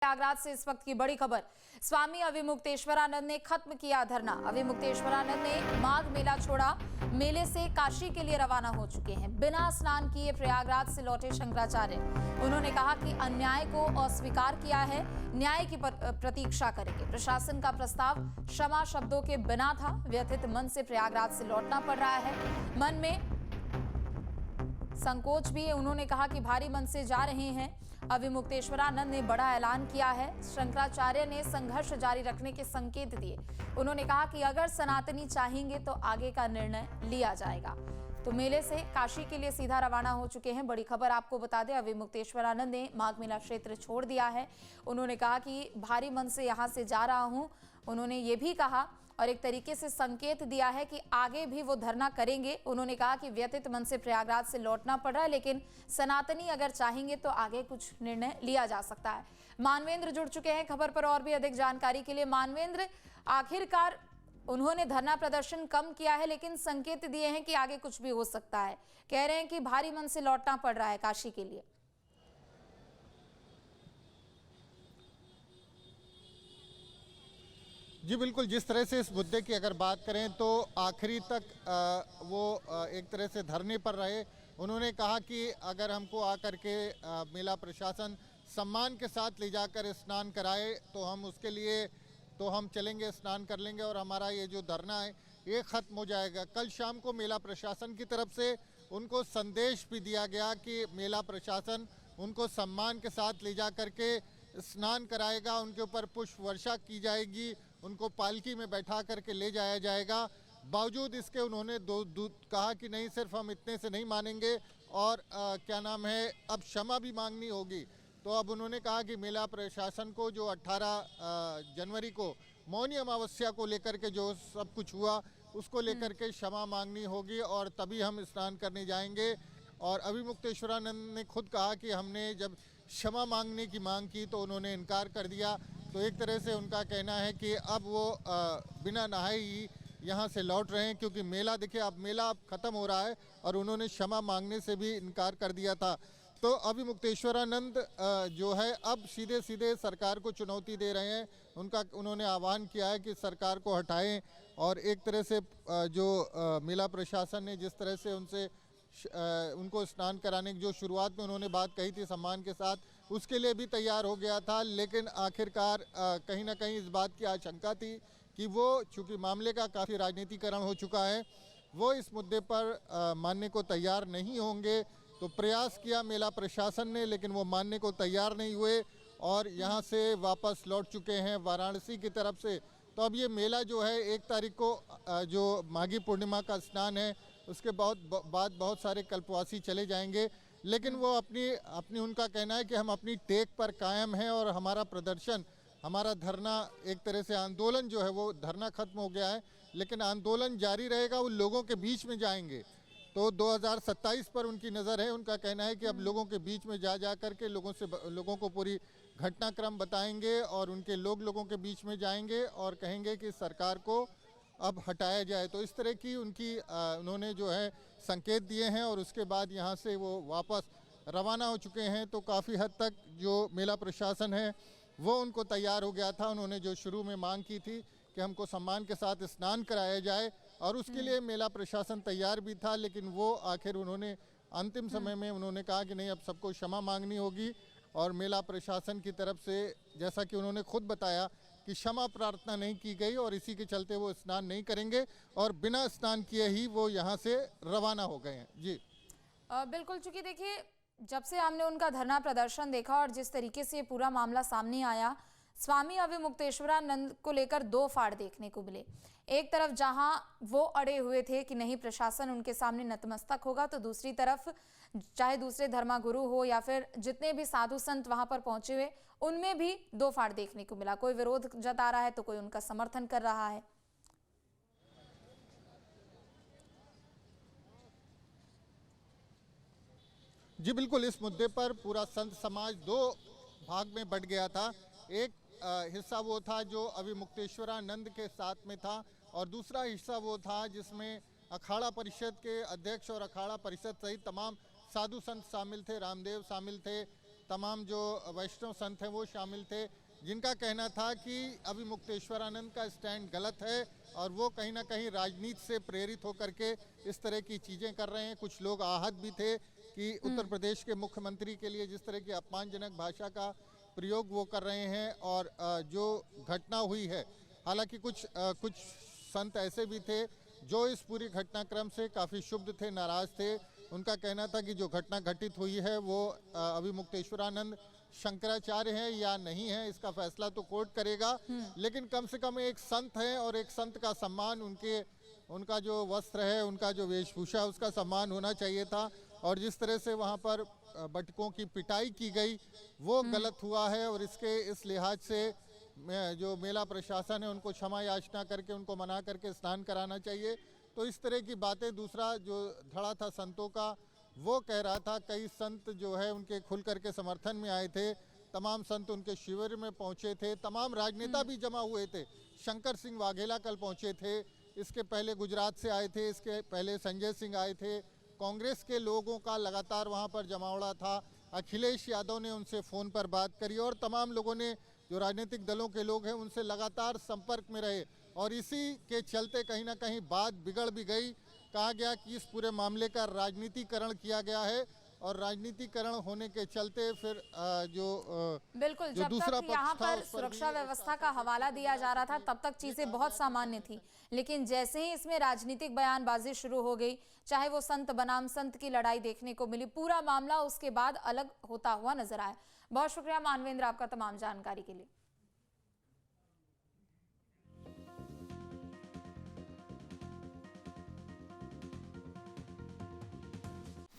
प्रयागराज से इस वक्त की बड़ी खबर। स्वामी अविमुक्तेश्वरानंद ने खत्म किया धरना। अविमुक्तेश्वरानंद ने माघ मेला छोड़ा, मेले से काशी के लिए रवाना हो चुके हैं। बिना स्नान किए प्रयागराज से लौटे शंकराचार्य। उन्होंने कहा कि अन्याय को अस्वीकार किया है, न्याय की प्रतीक्षा करेंगे। प्रशासन का प्रस्ताव क्षमा शब्दों के बिना था। व्यथित मन से प्रयागराज से लौटना पड़ रहा है। मन में संकोच भी है। उन्होंने कहा कि भारी मन से जा रहे हैं। अविमुक्तेश्वरानंद ने बड़ा ऐलान किया है। शंकराचार्य ने संघर्ष जारी रखने के संकेत दिए। उन्होंने कहा कि अगर सनातनी चाहेंगे तो आगे का निर्णय लिया जाएगा। तो मेले से काशी के लिए सीधा रवाना हो चुके हैं। बड़ी खबर आपको बता दें, अविमुक्तेश्वरानंद ने माघ मेला क्षेत्र छोड़ दिया है। उन्होंने कहा कि भारी मन से यहाँ से जा रहा हूँ। उन्होंने ये भी कहा और एक तरीके से संकेत दिया है कि आगे भी वो धरना करेंगे। उन्होंने कहा कि व्यथित मन से प्रयागराज से लौटना पड़ रहा है, लेकिन सनातनी अगर चाहेंगे तो आगे कुछ निर्णय लिया जा सकता है। मानवेंद्र जुड़ चुके हैं खबर पर और भी अधिक जानकारी के लिए। मानवेंद्र, आखिरकार उन्होंने धरना प्रदर्शन कम किया है, लेकिन संकेत दिए हैं कि आगे कुछ भी हो सकता है। कह रहे हैं कि भारी मन से लौटना पड़ रहा है काशी के लिए। जी बिल्कुल, जिस तरह से इस मुद्दे की अगर बात करें तो आखिरी तक वो एक तरह से धरने पर रहे। उन्होंने कहा कि अगर हमको आकर के मेला प्रशासन सम्मान के साथ ले जाकर स्नान कराए तो हम उसके लिए तो हम चलेंगे, स्नान कर लेंगे और हमारा ये जो धरना है ये ख़त्म हो जाएगा। कल शाम को मेला प्रशासन की तरफ से उनको संदेश भी दिया गया कि मेला प्रशासन उनको सम्मान के साथ ले जा कर के स्नान कराएगा, उनके ऊपर पुष्प वर्षा की जाएगी, उनको पालकी में बैठा करके ले जाया जाएगा। बावजूद इसके उन्होंने कहा कि नहीं, सिर्फ हम इतने से नहीं मानेंगे और क्या नाम है, अब क्षमा भी मांगनी होगी। तो अब उन्होंने कहा कि मेला प्रशासन को जो 18 जनवरी को मौनी अमावस्या को लेकर के जो सब कुछ हुआ उसको लेकर के क्षमा मांगनी होगी और तभी हम स्नान करने जाएंगे। और अविमुक्तेश्वरानंद ने खुद कहा कि हमने जब क्षमा मांगने की मांग की तो उन्होंने इनकार कर दिया। तो एक तरह से उनका कहना है कि अब वो बिना नहाए ही यहाँ से लौट रहे हैं, क्योंकि मेला देखिए अब मेला ख़त्म हो रहा है और उन्होंने क्षमा मांगने से भी इनकार कर दिया था। तो अविमुक्तेश्वरानंद जो है अब सीधे सीधे सरकार को चुनौती दे रहे हैं। उन्होंने आह्वान किया है कि सरकार को हटाएं और एक तरह से जो मेला प्रशासन ने जिस तरह से उनको स्नान कराने की जो शुरुआत में उन्होंने बात कही थी सम्मान के साथ, उसके लिए भी तैयार हो गया था। लेकिन आखिरकार कहीं ना कहीं इस बात की आशंका थी कि वो चूँकि मामले का काफ़ी राजनीतिकरण हो चुका है, वो इस मुद्दे पर मानने को तैयार नहीं होंगे। तो प्रयास किया मेला प्रशासन ने, लेकिन वो मानने को तैयार नहीं हुए और यहाँ से वापस लौट चुके हैं वाराणसी की तरफ से। तो अब ये मेला जो है 1 तारीख को जो माघी पूर्णिमा का स्नान है उसके बाद बहुत सारे कल्पवासी चले जाएंगे। लेकिन वो अपनी उनका कहना है कि हम अपनी टेक पर कायम हैं और हमारा प्रदर्शन, हमारा धरना, एक तरह से आंदोलन जो है वो धरना खत्म हो गया है, लेकिन आंदोलन जारी रहेगा। वो लोगों के बीच में जाएंगे। तो 2027 पर उनकी नज़र है। उनका कहना है कि अब लोगों के बीच में जा कर के लोगों को पूरी घटनाक्रम बताएंगे और उनके लोगों के बीच में जाएंगे और कहेंगे कि सरकार को अब हटाया जाए। तो इस तरह की उन्होंने जो है संकेत दिए हैं और उसके बाद यहाँ से वो वापस रवाना हो चुके हैं। तो काफ़ी हद तक जो मेला प्रशासन है वो उनको तैयार हो गया था। उन्होंने जो शुरू में मांग की थी कि हमको सम्मान के साथ स्नान कराया जाए और उसके लिए मेला प्रशासन तैयार भी था, लेकिन वो आखिर उन्होंने अंतिम समय में उन्होंने कहा कि नहीं, अब सबको क्षमा मांगनी होगी। और मेला प्रशासन की तरफ से जैसा कि उन्होंने खुद बताया कि क्षमा प्रार्थना नहीं की गई और इसी के चलते वो स्नान नहीं करेंगे और बिना स्नान किए ही वो यहाँ से रवाना हो गए हैं। जी बिल्कुल, चूंकि देखिए जब से हमने उनका धरना प्रदर्शन देखा और जिस तरीके से ये पूरा मामला सामने आया, स्वामी अविमुक्तेश्वरानंद को लेकर 2 फाड़ देखने को मिले। एक तरफ जहां वो अड़े हुए थे कि नहीं प्रशासन उनके सामने नतमस्तक होगा, तो दूसरी तरफ चाहे दूसरे धर्मगुरु हो या फिर जितने भी साधु संत वहां पर पहुंचे हुए, उनमें भी 2 फाड़ देखने को मिला। कोई विरोध जता रहा है तो कोई उनका समर्थन कर रहा है। जी बिल्कुल, इस मुद्दे पर पूरा संत समाज 2 भाग में बट गया था। एक हिस्सा वो था जो अविमुक्तेश्वरानंद के साथ में था और दूसरा हिस्सा वो था जिसमें अखाड़ा परिषद के अध्यक्ष और अखाड़ा परिषद सहित तमाम साधु संत शामिल थे, रामदेव शामिल थे, तमाम जो वैष्णव संत हैं वो शामिल थे, जिनका कहना था कि अभिमुक्तेश्वरानंद का स्टैंड गलत है और वो कहीं ना कहीं राजनीति से प्रेरित होकर के इस तरह की चीज़ें कर रहे हैं। कुछ लोग आहत भी थे कि उत्तर प्रदेश के मुख्यमंत्री के लिए जिस तरह की अपमानजनक भाषा का प्रयोग वो कर रहे हैं और जो घटना हुई है, हालांकि कुछ संत ऐसे भी थे जो इस पूरी घटनाक्रम से काफ़ी क्षुब्ध थे, नाराज थे। उनका कहना था कि जो घटना घटित हुई है वो अभिमुक्तेश्वरानंद शंकराचार्य है या नहीं है, इसका फैसला तो कोर्ट करेगा, लेकिन कम से कम एक संत है और एक संत का सम्मान, उनका जो वस्त्र है, उनका जो वेशभूषा, उसका सम्मान होना चाहिए था। और जिस तरह से वहाँ पर बटुकों की पिटाई की गई वो गलत हुआ है और इस लिहाज से जो मेला प्रशासन है उनको क्षमा याचना करके उनको मना करके स्नान कराना चाहिए। तो इस तरह की बातें। दूसरा जो धड़ा था संतों का, वो कह रहा था, कई संत जो है उनके खुल करके समर्थन में आए थे, तमाम संत उनके शिविर में पहुंचे थे, तमाम राजनेता भी जमा हुए थे। शंकर सिंह वाघेला कल पहुंचे थे, इसके पहले गुजरात से आए थे, इसके पहले संजय सिंह आए थे। कांग्रेस के लोगों का लगातार वहां पर जमावड़ा था। अखिलेश यादव ने उनसे फ़ोन पर बात करी और तमाम लोगों ने, जो राजनीतिक दलों के लोग हैं, उनसे लगातार संपर्क में रहे और इसी के चलते कहीं ना कहीं बात बिगड़ भी गई। कहा गया कि इस पूरे मामले का राजनीतिकरण किया गया है और राजनीतिकरण होने के चलते फिर बिल्कुल, जो जब दूसरा तक यहाँ पक्ष था पर उस पर सुरक्षा भी व्यवस्था का हवाला दिया जा रहा था तब तक चीजें बहुत सामान्य थी, लेकिन जैसे ही इसमें राजनीतिक बयानबाजी शुरू हो गई, चाहे वो संत बनाम संत की लड़ाई देखने को मिली, पूरा मामला उसके बाद अलग होता हुआ नजर आया। बहुत शुक्रिया मानवेंद्र आपका तमाम जानकारी के लिए।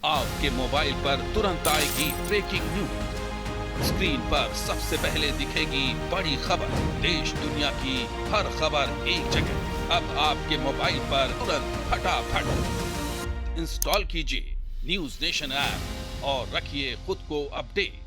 आपके मोबाइल पर तुरंत आएगी ब्रेकिंग न्यूज। स्क्रीन पर सबसे पहले दिखेगी बड़ी खबर। देश दुनिया की हर खबर एक जगह। अब आपके मोबाइल पर तुरंत फटाफट इंस्टॉल कीजिए न्यूज नेशन ऐप और रखिए खुद को अपडेट।